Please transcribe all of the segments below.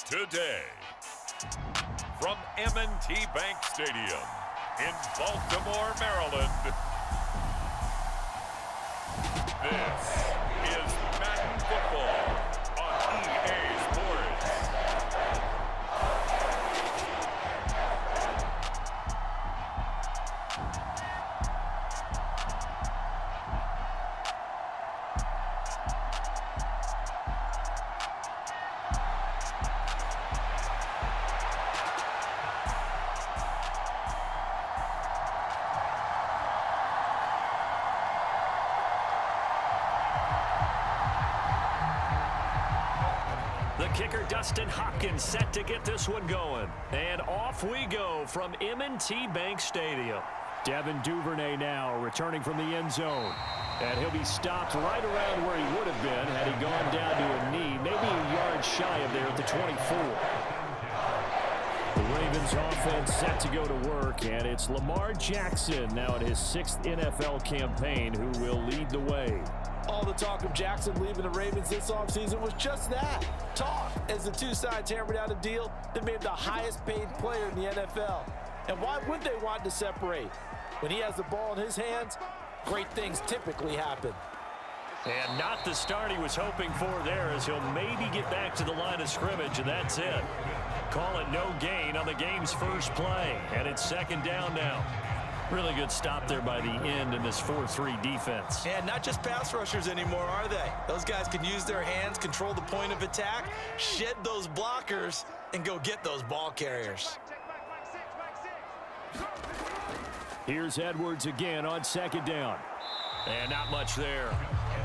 today. From M&T Bank Stadium in Baltimore, Maryland, this is Madden Football on EA Sports. The kicker, Dustin Hopkins, set to get this one going. And off we go from M&T Bank Stadium. Devin Duvernay now returning from the end zone. And he'll be stopped right around where he would have been had he gone down to a knee, maybe a yard shy of there at the 24. The Ravens offense set to go to work, and it's Lamar Jackson now in his 6th NFL campaign who will lead the way. All the talk of Jackson leaving the Ravens this offseason was just that, talk, as the two sides hammered out a deal that made him the highest paid player in the NFL. And why would they want to separate? When he has the ball in his hands, great things typically happen. And not the start he was hoping for there, as he'll maybe get back to the line of scrimmage, and that's it. Call it no gain on the game's first play, and it's 2nd down now. Really good stop there by the end in this 4-3 defense. And not just pass rushers anymore, are they? Those guys can use their hands, control the point of attack, shed those blockers, and go get those ball carriers. Here's Edwards again on 2nd down. And not much there.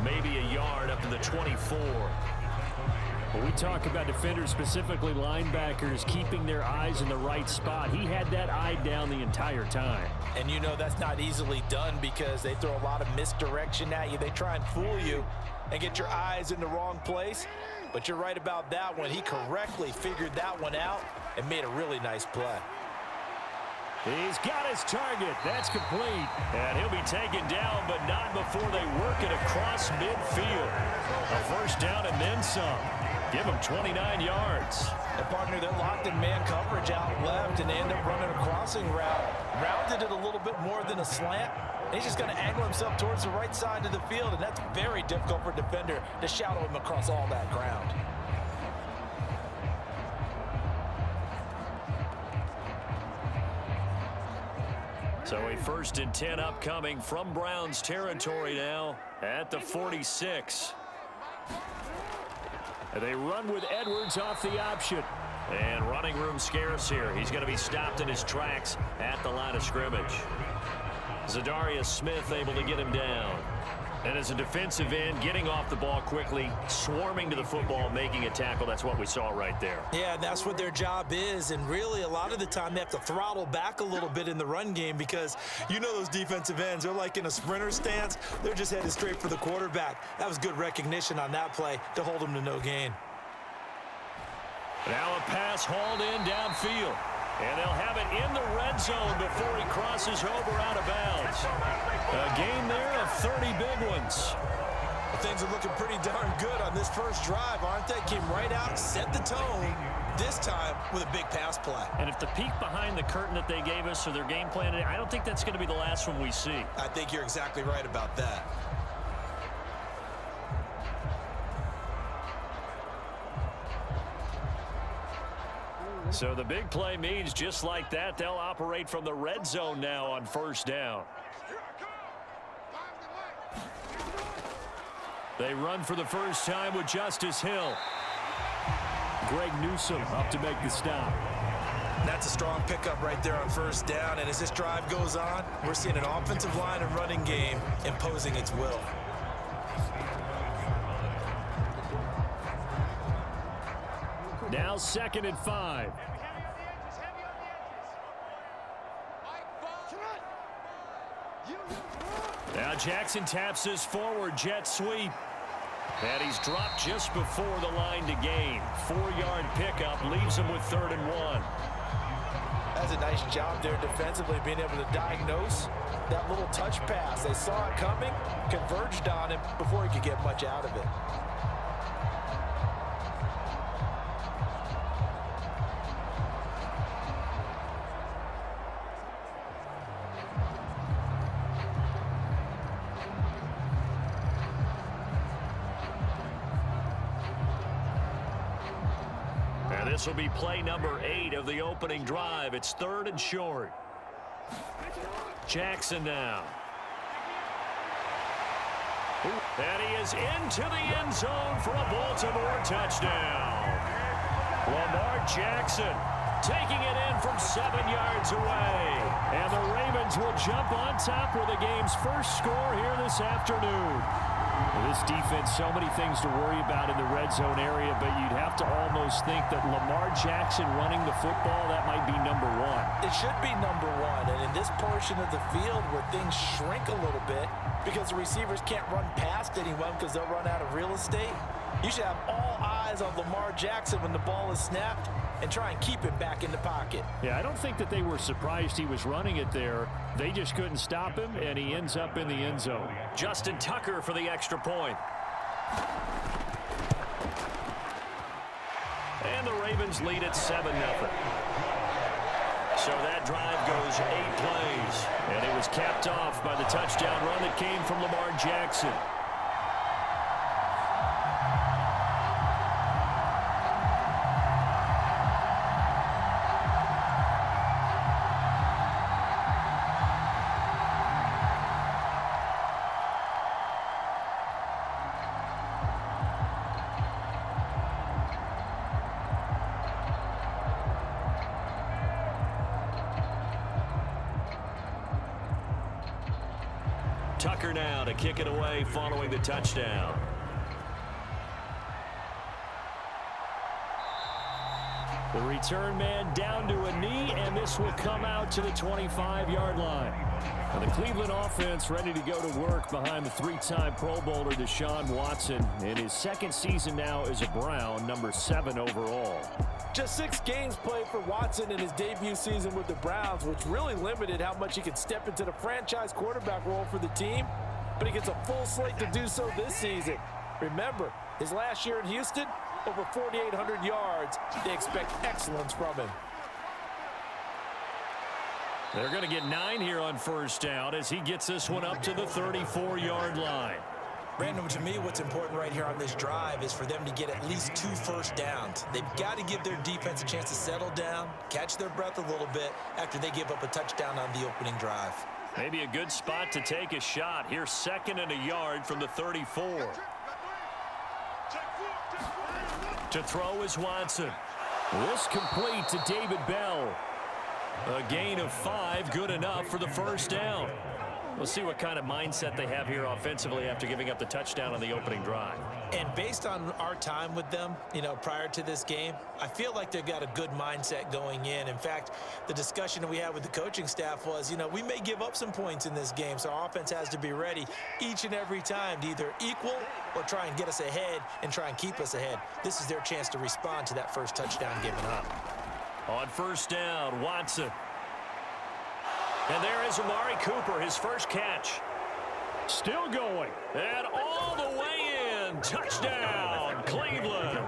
Maybe a yard up to the 24. When we talk about defenders, specifically linebackers, keeping their eyes in the right spot, he had that eye down the entire time. And you know that's not easily done because they throw a lot of misdirection at you. They try and fool you and get your eyes in the wrong place. But you're right about that one. He correctly figured that one out and made a really nice play. He's got his target. That's complete. And he'll be taken down, but not before they work it across midfield. A 1st down and then some. Give him 29 yards. And partner, they're locked in man coverage out left, and they end up running a crossing route. Rounded it a little bit more than a slant. He's just going to angle himself towards the right side of the field, and that's very difficult for a defender to shadow him across all that ground. So a 1st and 10 upcoming from Browns territory now at the 46. And they run with Edwards off the option. And running room scarce here. He's going to be stopped in his tracks at the line of scrimmage. Zadarius Smith able to get him down. And as a defensive end, getting off the ball quickly, swarming to the football, making a tackle. That's what we saw right there. Yeah, and that's what their job is. And really, a lot of the time, they have to throttle back a little bit in the run game because you know those defensive ends, they're like in a sprinter stance. They're just headed straight for the quarterback. That was good recognition on that play to hold them to no gain. Now a pass hauled in downfield. And they'll have it in the red zone before he crosses over out of bounds. A gain there of 30 big ones. Things are looking pretty darn good on this first drive, aren't they? Came right out, set the tone, this time with a big pass play. And if the peek behind the curtain that they gave us or their game plan, I don't think that's going to be the last one we see. I think you're exactly right about that. So the big play means just like that, they'll operate from the red zone now on 1st down. They run for the first time with Justice Hill. Greg Newsome up to make the stop. That's a strong pickup right there on 1st down. And as this drive goes on, we're seeing an offensive line and running game imposing its will. Now 2nd and 5. Now Jackson taps his forward jet sweep. And he's dropped just before the line to gain. 4-yard pickup leaves him with 3rd and 1. That's a nice job there defensively, being able to diagnose that little touch pass. They saw it coming, converged on him before he could get much out of it. This will be play number 8 of the opening drive. It's 3rd and short. Jackson now. And he is into the end zone for a Baltimore touchdown. Lamar Jackson taking it in from 7 yards away. And the Ravens will jump on top with the game's first score here this afternoon. This defense, so many things to worry about in the red zone area, but you'd have to almost think that Lamar Jackson running the football, that might be number 1. It should be number 1, and in this portion of the field where things shrink a little bit because the receivers can't run past anyone because they'll run out of real estate, you should have all eyes on Lamar Jackson when the ball is snapped and try and keep him back in the pocket. Yeah, I don't think that they were surprised he was running it there. They just couldn't stop him, and he ends up in the end zone. Justin Tucker for the extra point. And the Ravens lead at 7-0. So that drive goes 8 plays. And it was capped off by the touchdown run that came from Lamar Jackson. Tucker now to kick it away following the touchdown. The return man down to a knee, and this will come out to the 25-yard line. And the Cleveland offense ready to go to work behind the 3-time Pro Bowler Deshaun Watson in his 2nd season now as a Brown, number 7 overall. Just 6 games played for Watson in his debut season with the Browns, which really limited how much he could step into the franchise quarterback role for the team. But he gets a full slate to do so this season. Remember, his last year in Houston, over 4,800 yards. They expect excellence from him. They're going to get 9 here on first down as he gets this one up to the 34-yard line. Brandon, to me, what's important right here on this drive is for them to get at least 2 first downs. They've got to give their defense a chance to settle down, catch their breath a little bit after they give up a touchdown on the opening drive. Maybe a good spot to take a shot. Here's 2nd and a yard from the 34. To throw is Watson. This complete to David Bell. A gain of 5, good enough for the first down. We'll see what kind of mindset they have here offensively after giving up the touchdown on the opening drive. And based on our time with them, prior to this game, I feel like they've got a good mindset going in. In fact, the discussion that we had with the coaching staff was, we may give up some points in this game, so our offense has to be ready each and every time to either equal or try and get us ahead and try and keep us ahead. This is their chance to respond to that first touchdown given up. On first down, Watson. And there is Amari Cooper, his first catch. Still going. And all the way in. Touchdown, Cleveland.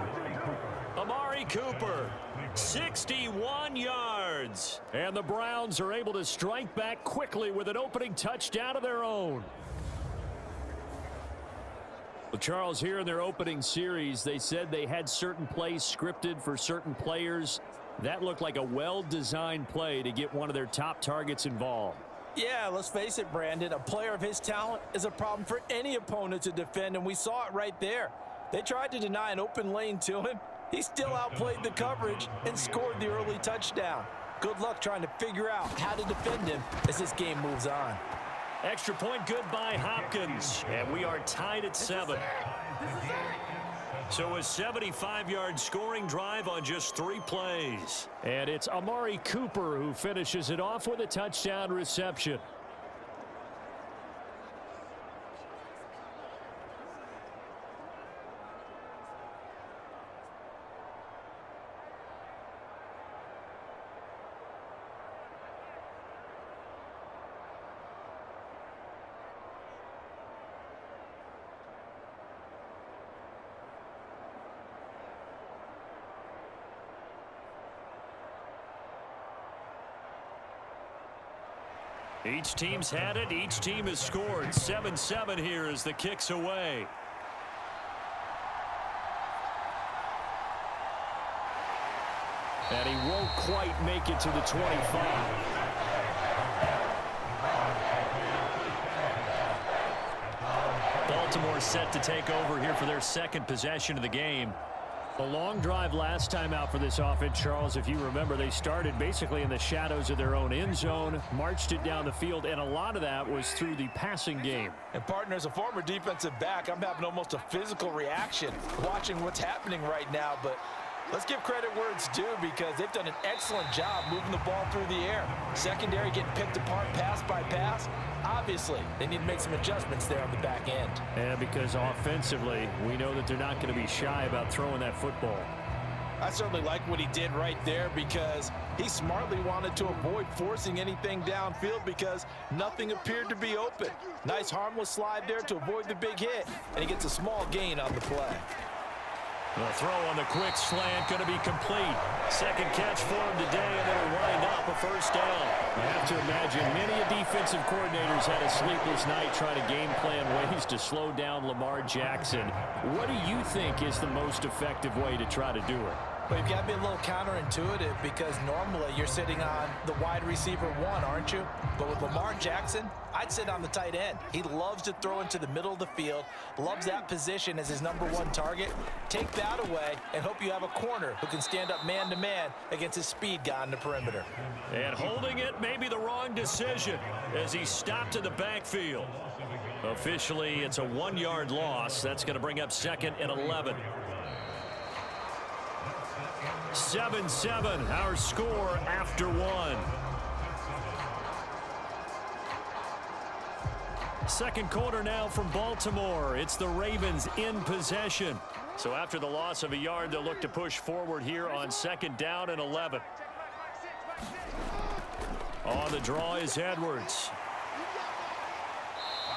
Amari Cooper, 61 yards. And the Browns are able to strike back quickly with an opening touchdown of their own. Well, Charles, here in their opening series, they said they had certain plays scripted for certain players. That looked like a well-designed play to get one of their top targets involved. Yeah, let's face it, Brandon. A player of his talent is a problem for any opponent to defend, and we saw it right there. They tried to deny an open lane to him. He still outplayed the coverage and scored the early touchdown. Good luck trying to figure out how to defend him as this game moves on. Extra point good by Hopkins, and we are tied at 7. So a 75-yard scoring drive on just 3 plays. And it's Amari Cooper who finishes it off with a touchdown reception. Each team's had it. Each team has scored. 7-7 here as the kick's away. And he won't quite make it to the 25. Baltimore set to take over here for their second possession of the game. The long drive last time out for this offense, Charles, if you remember, they started basically in the shadows of their own end zone, marched it down the field, and a lot of that was through the passing game. And partner, as a former defensive back, I'm having almost a physical reaction watching what's happening right now, but let's give credit where it's due because they've done an excellent job moving the ball through the air. Secondary getting picked apart pass by pass. Obviously, they need to make some adjustments there on the back end. And because offensively, we know that they're not going to be shy about throwing that football. I certainly like what he did right there because he smartly wanted to avoid forcing anything downfield because nothing appeared to be open. Nice harmless slide there to avoid the big hit, and he gets a small gain on the play. The throw on the quick slant going to be complete. Second catch for him today, and it'll wind up a first down. You have to imagine many defensive coordinators had a sleepless night trying to game plan ways to slow down Lamar Jackson. What do you think is the most effective way to try to do it? Well, you've got to be a little counterintuitive because normally you're sitting on the wide receiver one, aren't you? But with Lamar Jackson, I'd sit on the tight end. He loves to throw into the middle of the field, loves that position as his #1 target. Take that away and hope you have a corner who can stand up man-to-man against his speed guy on the perimeter. And holding it may be the wrong decision as he stopped in the backfield. Officially, it's a 1-yard loss. That's going to bring up 2nd and 11. 7-7, our score after 1. Second quarter now from Baltimore. It's the Ravens in possession. So after the loss of a yard, they'll look to push forward here on 2nd down and 11. On the draw is Edwards.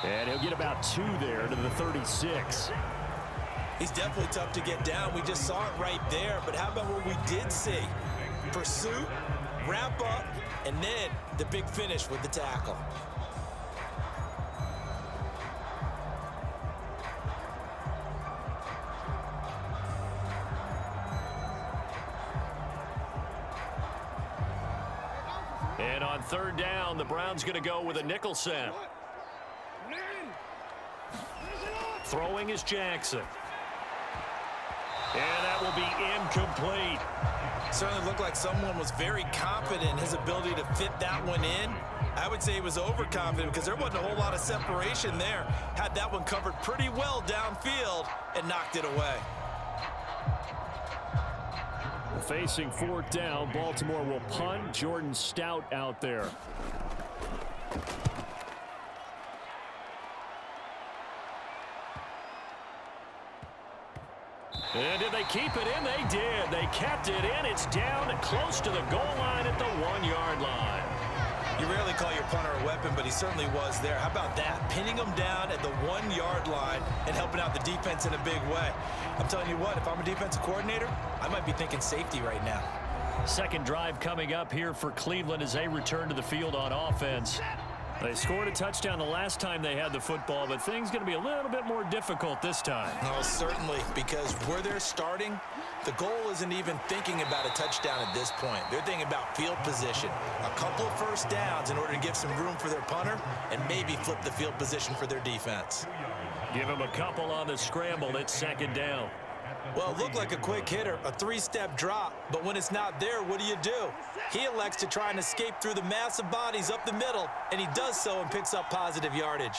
And he'll get about 2 there to the 36. He's definitely tough to get down. We just saw it right there. But how about what we did see? Pursuit, wrap up, and then the big finish with the tackle. And on 3rd down, the Browns going to go with a nickel set. Throwing is Jackson. And that will be incomplete. Certainly looked like someone was very confident in his ability to fit that one in. I would say he was overconfident because there wasn't a whole lot of separation there. Had that one covered pretty well downfield and knocked it away. Facing 4th down, Baltimore will punt. Jordan Stout out there. And did they keep it in? They did. They kept it in. It's down and close to the goal line at the 1-yard line. You rarely call your punter a weapon, but he certainly was there. How about that? Pinning him down at the 1-yard line and helping out the defense in a big way. I'm telling you what, if I'm a defensive coordinator, I might be thinking safety right now. Second drive coming up here for Cleveland as they return to the field on offense. They scored a touchdown the last time they had the football, but things going to be a little bit more difficult this time. Oh, certainly, because where they're starting, the goal isn't even thinking about a touchdown at this point. They're thinking about field position, a couple of first downs in order to give some room for their punter and maybe flip the field position for their defense. Give them a couple on the scramble. It's 2nd down. Well, it looked like a quick hitter, a 3-step drop, but when it's not there, what do? He elects to try and escape through the massive bodies up the middle, and he does so and picks up positive yardage.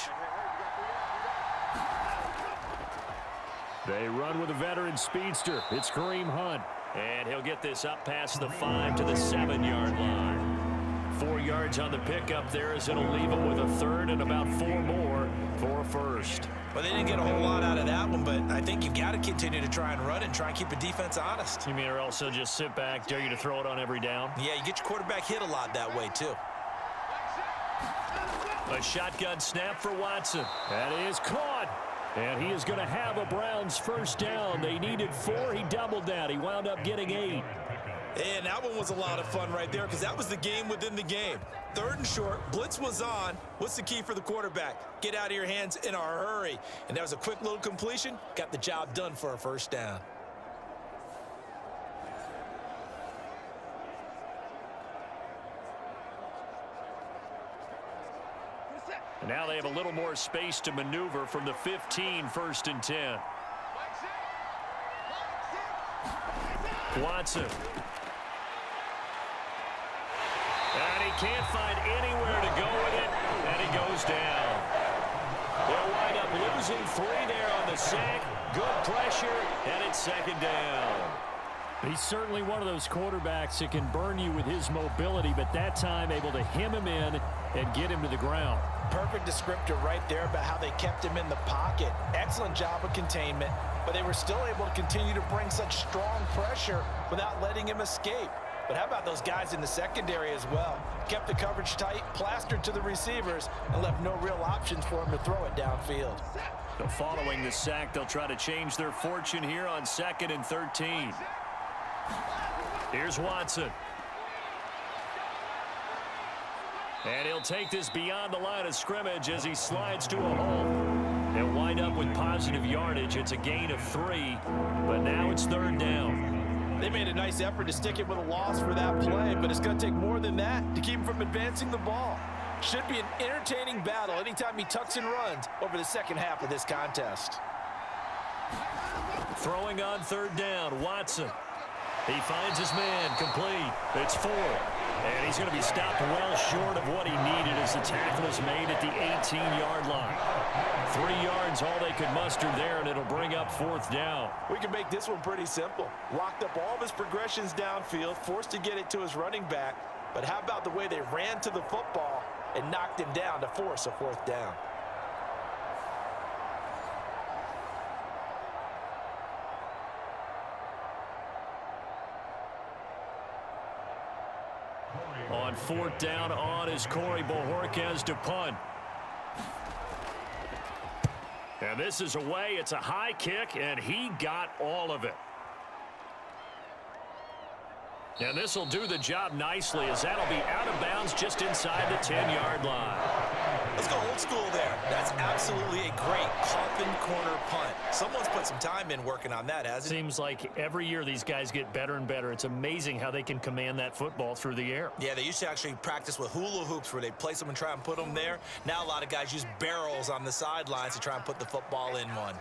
They run with a veteran speedster. It's Kareem Hunt. And he'll get this up past the 5 to the 7-yard line. 4 yards on the pickup there as it'll leave him with a 3rd and about 4 more for a first. Well, they didn't get a whole lot out of that one, but I think you've got to continue to try and run and try and keep the defense honest. You mean or also just sit back, dare you to throw it on every down? Yeah, you get your quarterback hit a lot that way, too. A shotgun snap for Watson. That is caught. And he is going to have a Browns first down. They needed 4. He doubled that. He wound up getting 8. And that one was a lot of fun right there because that was the game within the game. 3rd and short, blitz was on. What's the key for the quarterback? Get out of your hands in a hurry. And that was a quick little completion. Got the job done for a first down. Now they have a little more space to maneuver from the 15, 1st and 10. Watson. And he can't find anywhere to go with it, and he goes down. They'll wind up losing 3 there on the sack. Good pressure, and it's 2nd down. He's certainly one of those quarterbacks that can burn you with his mobility, but that time able to hem him in and get him to the ground. Perfect descriptor right there about how they kept him in the pocket. Excellent job of containment, but they were still able to continue to bring such strong pressure without letting him escape. But how about those guys in the secondary as well? Kept the coverage tight, plastered to the receivers, and left no real options for him to throw it downfield. So following the sack, they'll try to change their fortune here on 2nd and 13. Here's Watson. And he'll take this beyond the line of scrimmage as he slides to a hole. They'll wind up with positive yardage. It's a gain of 3, but now it's 3rd down. They made a nice effort to stick it with a loss for that play, but it's going to take more than that to keep him from advancing the ball. Should be an entertaining battle anytime he tucks and runs over the second half of this contest. Throwing on 3rd down, Watson. He finds his man, complete. It's 4. And he's going to be stopped well short of what he needed as the tackle is made at the 18-yard line. 3 yards, all they could muster there, and it'll bring up 4th down. We can make this one pretty simple. Locked up all of his progressions downfield, forced to get it to his running back. But how about the way they ran to the football and knocked him down to force a 4th down? On 4th down on is Corey Bojorquez to punt. And this is away. It's a high kick, and he got all of it. And this will do the job nicely as that'll be out of bounds just inside the 10-yard line. Let's go old school there. That's absolutely a great coffin corner punt. Someone's put some time in working on that, hasn't it? Seems like every year these guys get better and better. It's amazing how they can command that football through the air. Yeah, they used to actually practice with hula hoops where they place them and try and put them there. Now a lot of guys use barrels on the sidelines to try and put the football in one.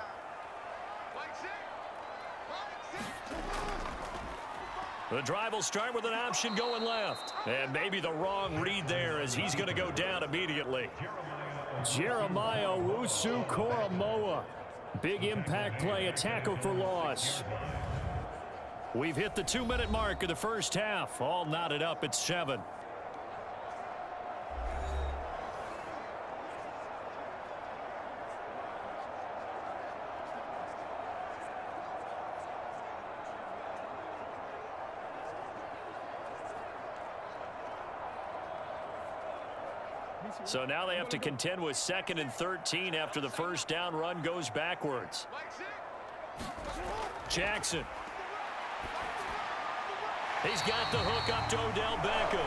The drive will start with an option going left. And maybe the wrong read there as he's going to go down immediately. Jeremiah Owusu-Koramoah. Big impact play, a tackle for loss. We've hit the 2-minute mark of the first half. All knotted up at 7. So now they have to contend with 2nd and 13 after the first down run goes backwards. Jackson. He's got the hook up to Odell Beckham.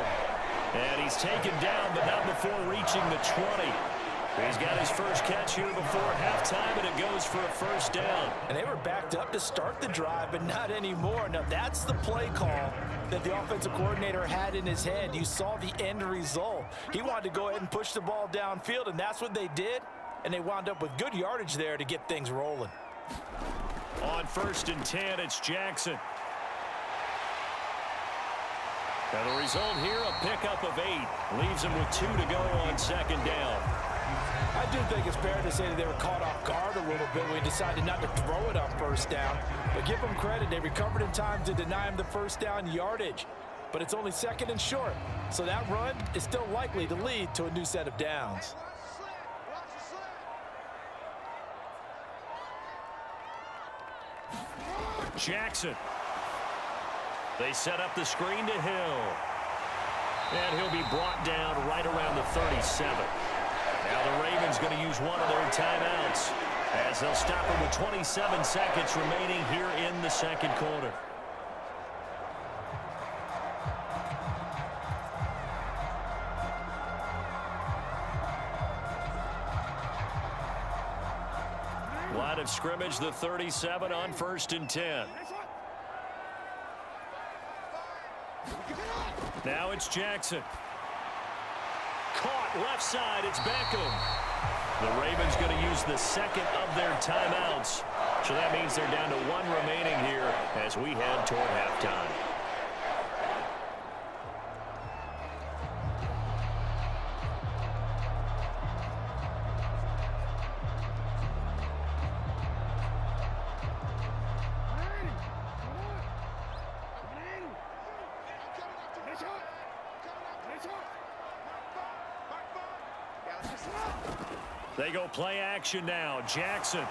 And he's taken down, but not before reaching the 20. He's got his first catch here before halftime, and it goes for a first down. And they were backed up to start the drive, but not anymore. Now, that's the play call that the offensive coordinator had in his head. You saw the end result. He wanted to go ahead and push the ball downfield, and that's what they did. And they wound up with good yardage there to get things rolling. On 1st and 10, it's Jackson. Now the result here, a pickup of 8. Leaves him with 2 to go on 2nd down. I do think it's fair to say that they were caught off guard a little bit when we decided not to throw it on first down. But give them credit. They recovered in time to deny him the first down yardage. But it's only 2nd and short. So that run is still likely to lead to a new set of downs. Jackson. They set up the screen to Hill. And he'll be brought down right around the 37. Now the Ravens going to use one of their timeouts as they'll stop him with 27 seconds remaining here in the 2nd quarter. Line of scrimmage, the 37 on 1st and 10. Now it's Jackson. Caught left side, it's Beckham. The Ravens going to use the second of their timeouts. So that means they're down to one remaining here as we head toward halftime. They go play action now. Jackson.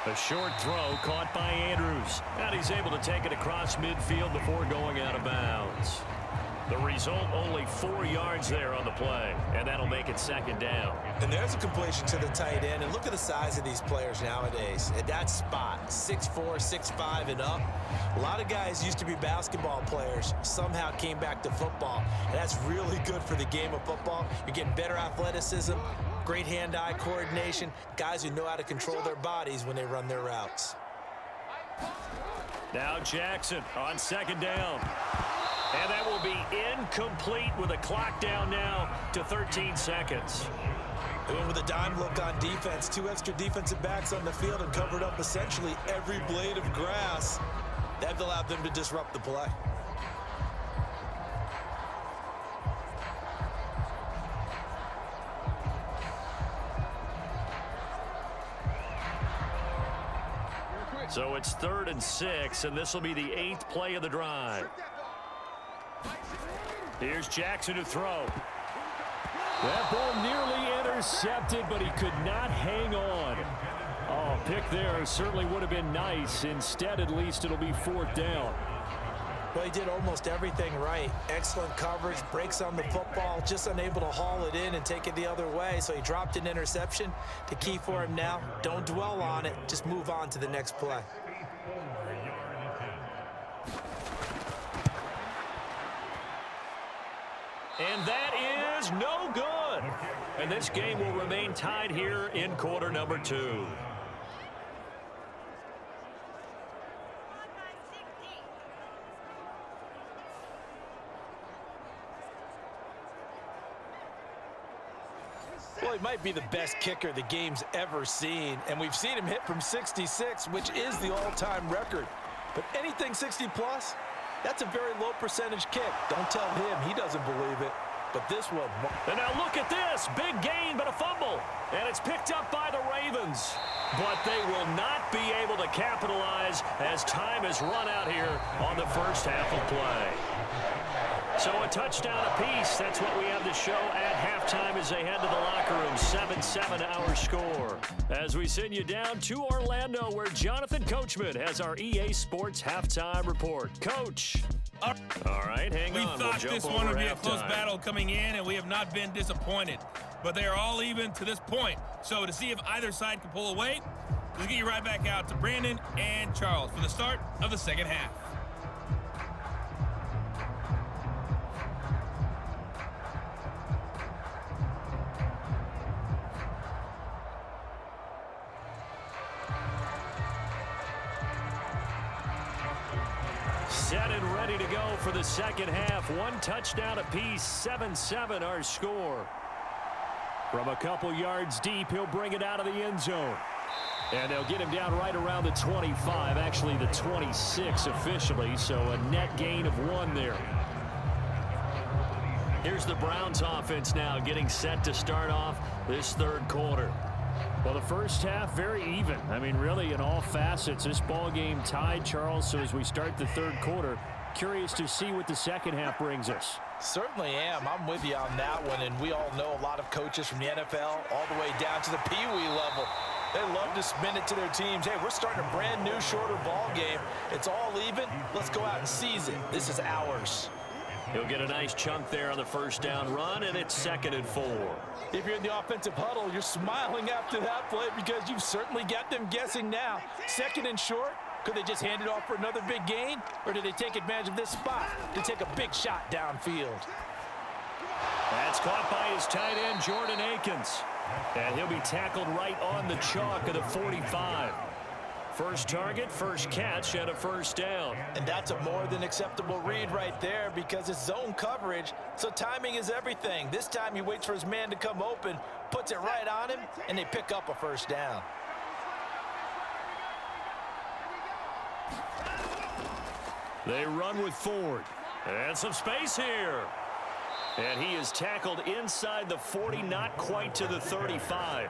A short throw caught by Andrews. And he's able to take it across midfield before going out of bounds. The result, only 4 yards there on the play. And that'll make it second down. And there's a completion to the tight end. And look at the size of these players nowadays. At that spot, 6'4", 6'5", and up. A lot of guys used to be basketball players. Somehow came back to football. And that's really good for the game of football. You're getting better athleticism, great hand-eye coordination, guys who know how to control their bodies when they run their routes. Now Jackson on second down. And that will be incomplete with a clock down now to 13 seconds. And with a dime look on defense, 2 extra defensive backs on the field and covered up essentially every blade of grass. That allowed them to disrupt the play. So it's 3rd and 6, and this will be the 8th play of the drive. Here's Jackson to throw. That ball nearly intercepted, but he could not hang on. Oh, pick there certainly would have been nice. Instead, at least it'll be 4th down. Well, he did almost everything right. Excellent coverage, breaks on the football, just unable to haul it in and take it the other way. So he dropped an interception. The key for him now, don't dwell on it. Just move on to the next play. And that is no good. And this game will remain tied here in quarter number 2. Well, he might be the best kicker the game's ever seen, and we've seen him hit from 66, which is the all-time record. But anything 60-plus, that's a very low percentage kick. Don't tell him he doesn't believe it. But this one... And now look at this. Big gain, but a fumble. And it's picked up by the Ravens. But they will not be able to capitalize as time has run out here on the first half of play. So a touchdown apiece. That's what we have to show at halftime as they head to the locker room. 7-7 our score. As we send you down to Orlando, where Jonathan Coachman has our EA Sports halftime report. Coach. All right, hang on. We thought this one would be a close battle coming in, and we have not been disappointed. But they are all even to this point. So to see if either side can pull away, let's get you right back out to Brandon and Charles for the start of the second half. Set and ready to go for the second half. 1 touchdown apiece, 7-7 our score. From a couple yards deep, he'll bring it out of the end zone. And they'll get him down right around the 25, actually the 26 officially, so a net gain of 1 there. Here's the Browns offense now getting set to start off this third quarter. Well, the first half, very even. I mean, really, in all facets, this ball game tied, Charles. So as we start the third quarter, curious to see what the second half brings us. Certainly am. I'm with you on that one, and we all know a lot of coaches from the NFL all the way down to the Pee-wee level. They love to spin it to their teams. Hey, we're starting a brand new, shorter ball game. It's all even. Let's go out and seize it. This is ours. He'll get a nice chunk there on the first down run, and it's 2nd and 4. If you're in the offensive huddle, you're smiling after that play because you've certainly got them guessing now. 2nd and short. Could they just hand it off for another big gain? Or did they take advantage of this spot to take a big shot downfield? That's caught by his tight end, Jordan Akins. And he'll be tackled right on the chalk of the 45. First target, first catch, and a first down. And that's a more than acceptable read right there because it's zone coverage, so timing is everything. This time he waits for his man to come open, puts it right on him, and they pick up a first down. They run with Ford. And some space here. And he is tackled inside the 40, not quite to the 35.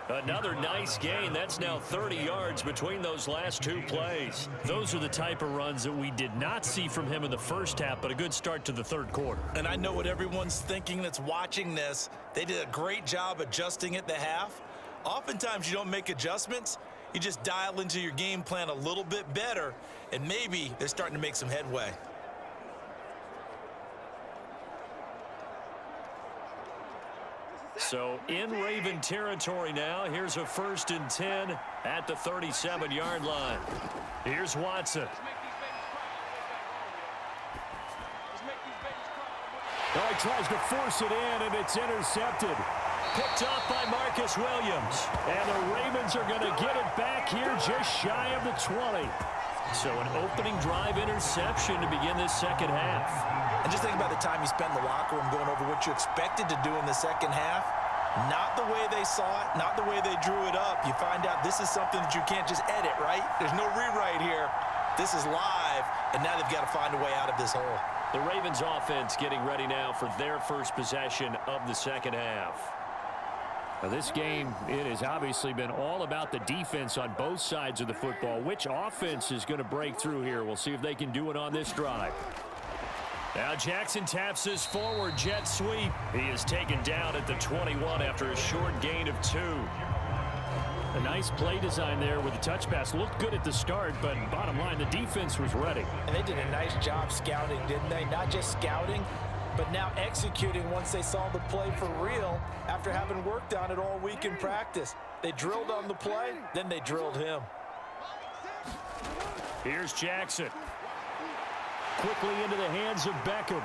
Another nice gain. That's now 30 yards between those last two plays. Those are the type of runs that we did not see from him in the first half, but a good start to the third quarter. And I know what everyone's thinking that's watching this. They did a great job adjusting at the half. Oftentimes you don't make adjustments. You just dial into your game plan a little bit better, and maybe they're starting to make some headway. So in Raven territory now. Here's a 1st and 10 at the 37-yard line. Here's Watson. Oh, he tries to force it in, and it's intercepted. Picked off by Marcus Williams. And the Ravens are going to get it back here just shy of the 20. So an opening drive interception to begin this second half. And just think about the time you spent in the locker room going over what you expected to do in the second half. Not the way they saw it, not the way they drew it up. You find out this is something that you can't just edit, right? There's no rewrite here. This is live, and now they've got to find a way out of this hole. The Ravens offense getting ready now for their first possession of the second half. Now this game, it has obviously been all about the defense on both sides of the football. Which offense is going to break through here? We'll see if they can do it on this drive. Now Jackson taps his forward jet sweep. He is taken down at the 21 after a short gain of 2. A nice play design there with the touch pass. Looked good at the start, but bottom line, the defense was ready. And they did a nice job scouting, didn't they? Not just scouting, but now executing once they saw the play for real after having worked on it all week in practice. They drilled on the play, then they drilled him. Here's Jackson. Quickly into the hands of Beckham.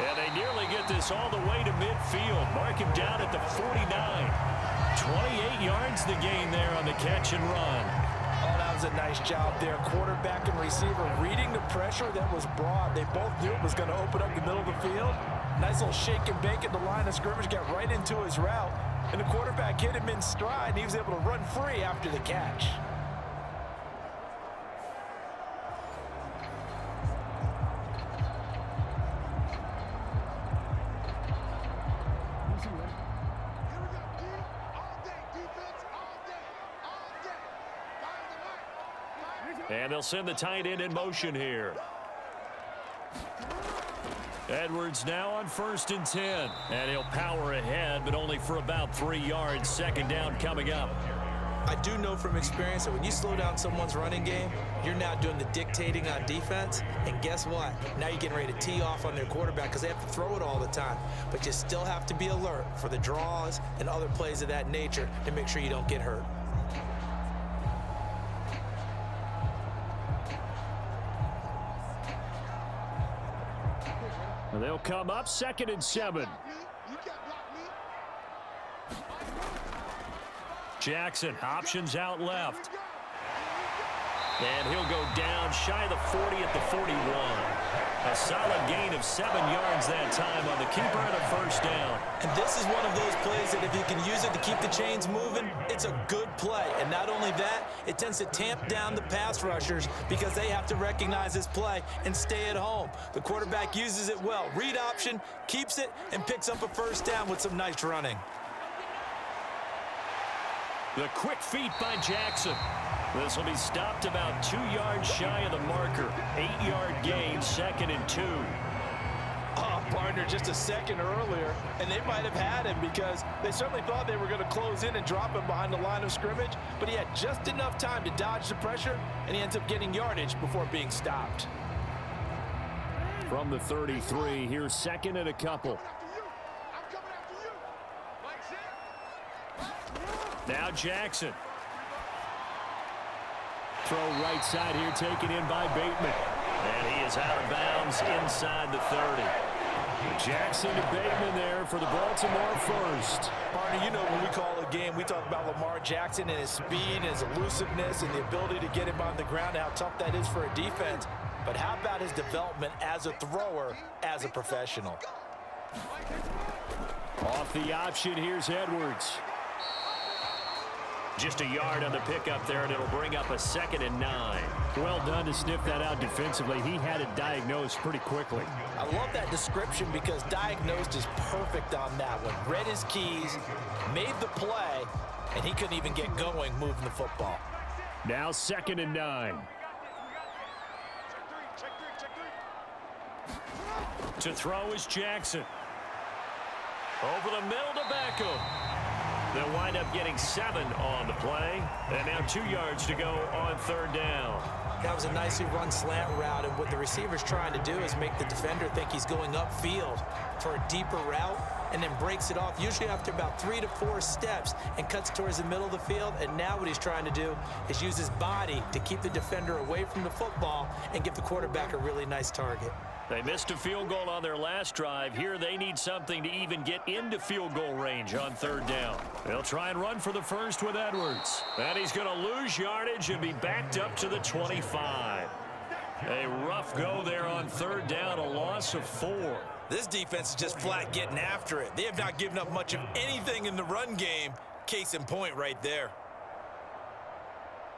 And they nearly get this all the way to midfield. Mark him down at the 49. 28 yards the gain there on the catch and run. Oh, that was a nice job there. Quarterback and receiver reading the pressure that was brought. They both knew it was going to open up the middle of the field. Nice little shake and bake at the line of scrimmage, got right into his route. And the quarterback hit him in stride, and he was able to run free after the catch. And they'll send the tight end in motion here. Edwards now on 1st and 10. And he'll power ahead, but only for about 3 yards. Second down coming up. I do know from experience that when you slow down someone's running game, you're now doing the dictating on defense. And guess what? Now you're getting ready to tee off on their quarterback because they have to throw it all the time. But you still have to be alert for the draws and other plays of that nature to make sure you don't get hurt. They'll come up 2nd and 7. Jackson options out left. And he'll go down shy of the 40 at the 41. A solid gain of 7 yards that time on the keeper and a first down. And this is one of those plays that if you can use it to keep the chains moving, it's a good play. And not only that, it tends to tamp down the pass rushers because they have to recognize this play and stay at home. The quarterback uses it well. Read option, keeps it, and picks up a first down with some nice running. The quick feet by Jackson. This will be stopped about 2 yards shy of the marker. 8-yard gain, 2nd and 2. Oh, partner, just a second earlier, and they might have had him because they certainly thought they were going to close in and drop him behind the line of scrimmage, but he had just enough time to dodge the pressure, and he ends up getting yardage before being stopped. From the 33, here's 2nd and a couple. Now Jackson. Throw right side here, taken in by Bateman. And he is out of bounds inside the 30. Jackson to Bateman there for the Baltimore first. Partner, you know when we call a game, we talk about Lamar Jackson and his speed and his elusiveness and the ability to get him on the ground, how tough that is for a defense. But how about his development as a thrower, as a professional? Off the option, here's Edwards. Just a yard on the pickup there, and it'll bring up a 2nd and 9. Well done to sniff that out defensively. He had it diagnosed pretty quickly. I love that description because diagnosed is perfect on that one. Read his keys, made the play, and he couldn't even get going moving the football. Now 2nd and 9. To throw is Jackson. Over the middle to Beckham. They'll wind up getting 7 on the play. And now 2 yards to go on 3rd down. That was a nicely run slant route, and what the receiver's trying to do is make the defender think he's going upfield for a deeper route and then breaks it off, usually after about 3 to 4 steps, and cuts towards the middle of the field. And now what he's trying to do is use his body to keep the defender away from the football and give the quarterback a really nice target. They missed a field goal on their last drive. Here they need something to even get into field goal range on 3rd down. They'll try and run for the first with Edwards. And he's going to lose yardage and be backed up to the 25. A rough go there on 3rd down, a loss of 4. This defense is just flat getting after it. They have not given up much of anything in the run game. Case in point right there.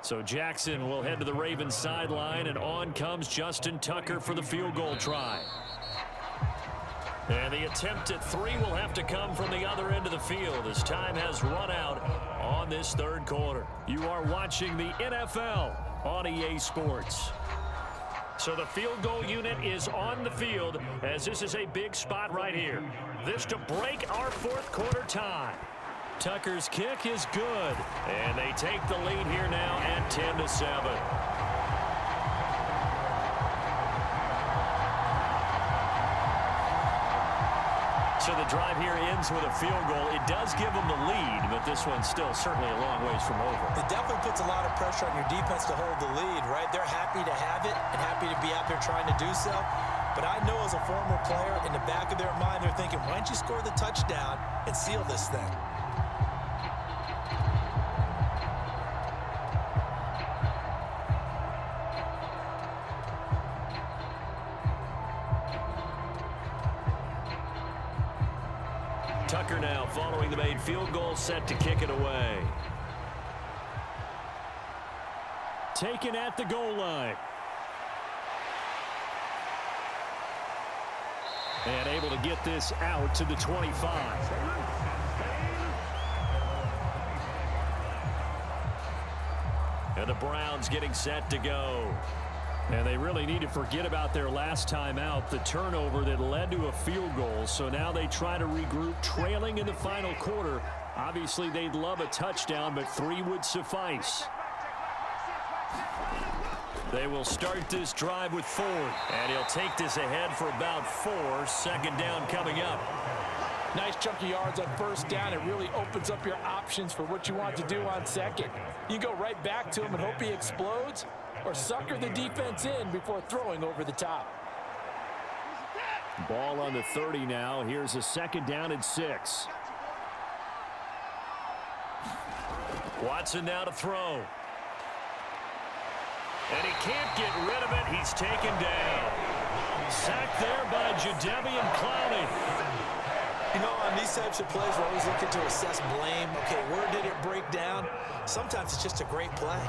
So Jackson will head to the Ravens sideline, and on comes Justin Tucker for the field goal try. And the attempt at 3 will have to come from the other end of the field as time has run out on this 3rd quarter. You are watching the NFL on EA Sports. So the field goal unit is on the field as this is a big spot right here. This to break our 4th quarter tie. Tucker's kick is good, and they take the lead here now at 10-7. So the drive here ends with a field goal. It does give them the lead, but this one's still certainly a long ways from over. It definitely puts a lot of pressure on your defense to hold the lead, right? They're happy to have it and happy to be out there trying to do so. But I know as a former player, in the back of their mind, they're thinking, why don't you score the touchdown and seal this thing? Tucker now following the made field goal, set to kick it away. Taken at the goal line. And able to get this out to the 25. And the Browns getting set to go. And they really need to forget about their last time out, the turnover that led to a field goal. So now they try to regroup, trailing in the final quarter. Obviously, they'd love a touchdown, but 3 would suffice. They will start this drive with Ford, and he'll take this ahead for about 4. 2nd down coming up. Nice chunk of yards on 1st down. It really opens up your options for what you want to do on 2nd. You go right back to him and hope he explodes, or sucker the defense in before throwing over the top. Ball on the 30 now. Here's a 2nd down and 6. Watson now to throw. And he can't get rid of it. He's taken down. Sacked there by Jadeveon Clowney. You know, on these types of plays, we're always looking to assess blame. Okay, where did it break down? Sometimes it's just a great play.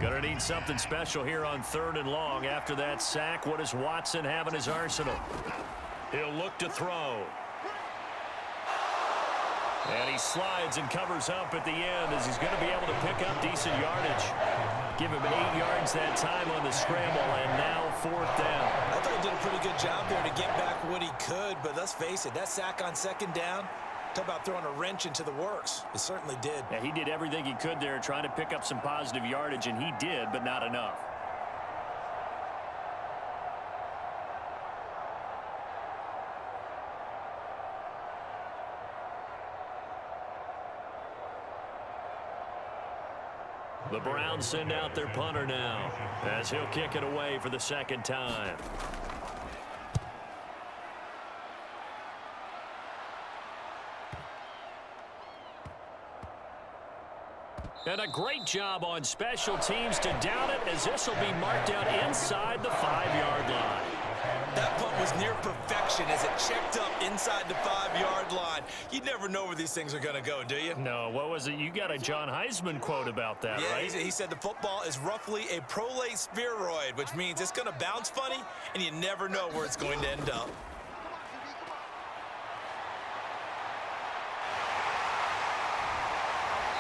Gonna need something special here on 3rd and long. After that sack, what does Watson have in his arsenal? He'll look to throw. And he slides and covers up at the end as he's going to be able to pick up decent yardage. Give him 8 yards that time on the scramble, and now 4th down. I thought he did a pretty good job there to get back what he could, but let's face it, that sack on 2nd down, talk about throwing a wrench into the works. It certainly did. Yeah, he did everything he could there trying to pick up some positive yardage, and he did, but not enough. The Browns send out their punter now as he'll kick it away for the second time. And a great job on special teams to down it, as this will be marked out inside the 5-yard line. That punt was near perfection as it checked up inside the 5-yard line. You never know where these things are going to go, do you? No, what was it? You got a John Heisman quote about that, yeah, right? He said the football is roughly a prolate spheroid, which means it's going to bounce funny, and you never know where it's going to end up.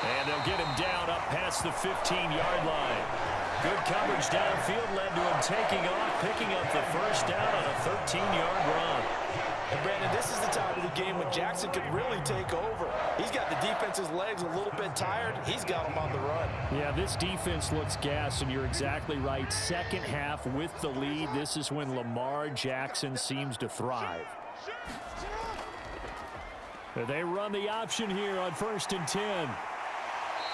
And they'll get him down up past the 15-yard line. Good coverage downfield led to him taking off, picking up the first down on a 13-yard run. And Brandon, this is the time of the game when Jackson could really take over. He's got the defense's legs a little bit tired. He's got them on the run. Yeah, this defense looks gassed, and you're exactly right. Second half with the lead, this is when Lamar Jackson seems to thrive. They run the option here on 1st and 10.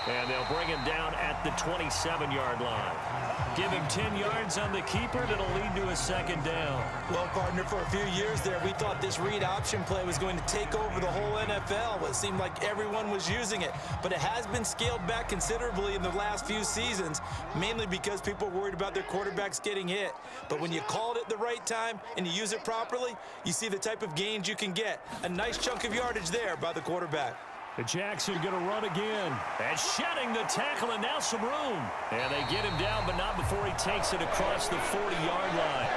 And they'll bring him down at the 27-yard line. Give him 10 yards on the keeper. That'll lead to a second down. Well, partner, for a few years there, we thought this read option play was going to take over the whole NFL. It seemed like everyone was using it. But it has been scaled back considerably in the last few seasons, mainly because people are worried about their quarterbacks getting hit. But when you call it at the right time and you use it properly, you see the type of gains you can get. A nice chunk of yardage there by the quarterback. Jackson going to run again. And shedding the tackle, and now some room. And they get him down, but not before he takes it across the 40-yard line.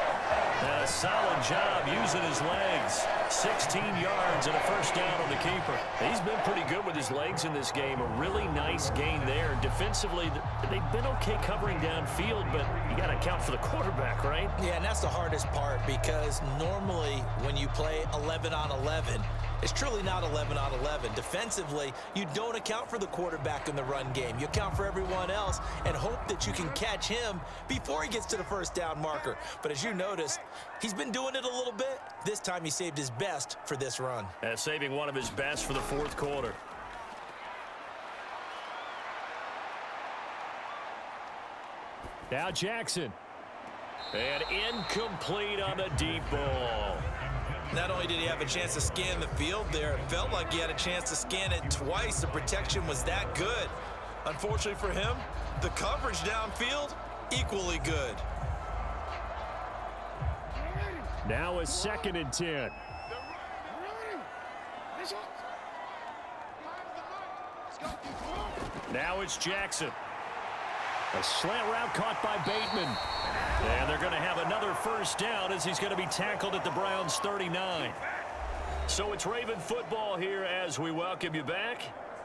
And a solid job using his legs. 16 yards and a first down on the keeper. He's been pretty good with his legs in this game. A really nice gain there. Defensively, they've been okay covering downfield, but you got to account for the quarterback, right? Yeah, and that's the hardest part, because normally when you play 11 on 11, it's truly not 11 on 11. Defensively, you don't account for the quarterback in the run game. You account for everyone else and hope that you can catch him before he gets to the first down marker. But as you noticed, he's been doing it a little bit. This time he saved his best for this run. Saving one of his best for the fourth quarter. Now Jackson. And incomplete on the deep ball. Not only did he have a chance to scan the field there, it felt like he had a chance to scan it twice. The protection was that good. Unfortunately for him, the coverage downfield, equally good. Now a 2nd and 10. Now it's Jackson. A slant route caught by Bateman. And they're going to have another first down as he's going to be tackled at the Browns' 39. So it's Raven football here as we welcome you back.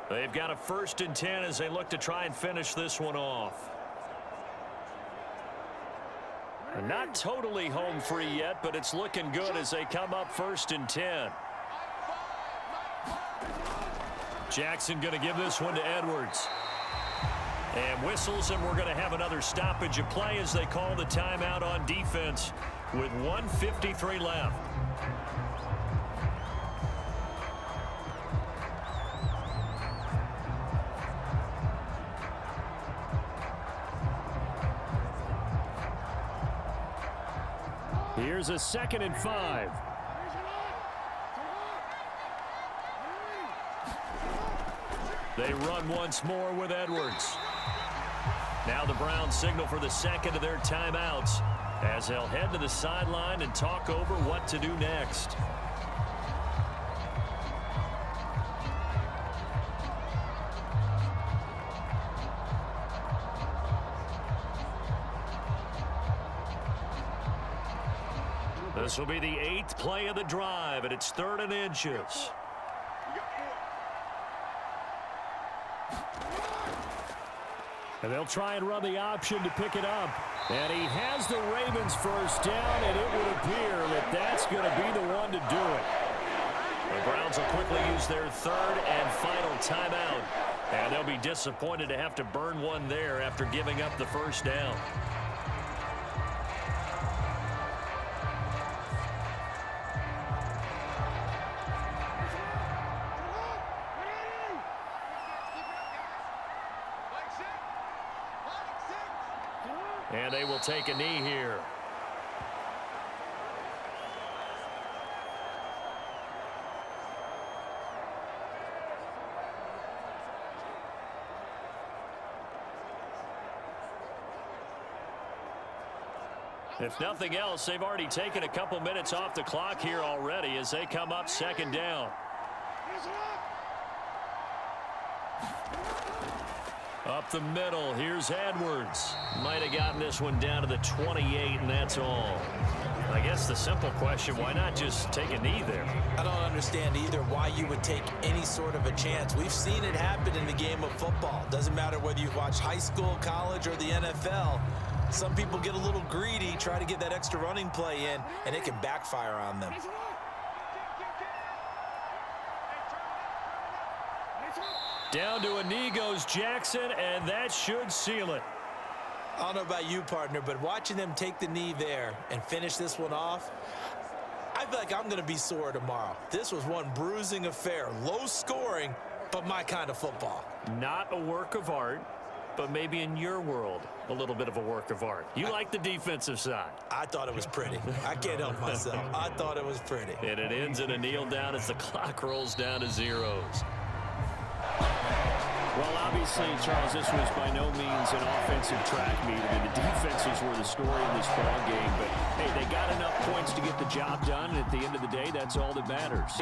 They've got a 1st and 10 as they look to try and finish this one off. Not totally home free yet, but it's looking good as they come up 1st and 10. Jackson going to give this one to Edwards. And whistles, and we're going to have another stoppage of play as they call the timeout on defense with 1:53 left. Here's a 2nd and 5. They run once more with Edwards. Now the Browns signal for the second of their timeouts as they'll head to the sideline and talk over what to do next. This will be the 8th play of the drive, and it's 3rd and inches. And they'll try and run the option to pick it up. And he has the Ravens first down, and it would appear that that's going to be the one to do it. The Browns will quickly use their 3rd and final timeout. And they'll be disappointed to have to burn one there after giving up the first down. And they will take a knee here. If nothing else, they've already taken a couple minutes off the clock here already as they come up second down. Up the middle, here's Edwards. Might have gotten this one down to the 28, and that's all. I guess the simple question, why not just take a knee there? I don't understand either why you would take any sort of a chance. We've seen it happen in the game of football. Doesn't matter whether you watch high school, college, or the NFL. Some people get a little greedy, try to get that extra running play in, and it can backfire on them. Down to a knee goes Jackson, and that should seal it. I don't know about you, partner, but watching them take the knee there and finish this one off, I feel like I'm going to be sore tomorrow. This was one bruising affair. Low scoring, but my kind of football. Not a work of art, but maybe in your world, a little bit of a work of art. You like the defensive side. I thought it was pretty. I can't help myself. I thought it was pretty. And it ends in a kneel down as the clock rolls down to zeros. Well, obviously, Charles, this was by no means an offensive track meet. I mean, the defenses were the story in this ball game. But, hey, they got enough points to get the job done. And at the end of the day, that's all that matters.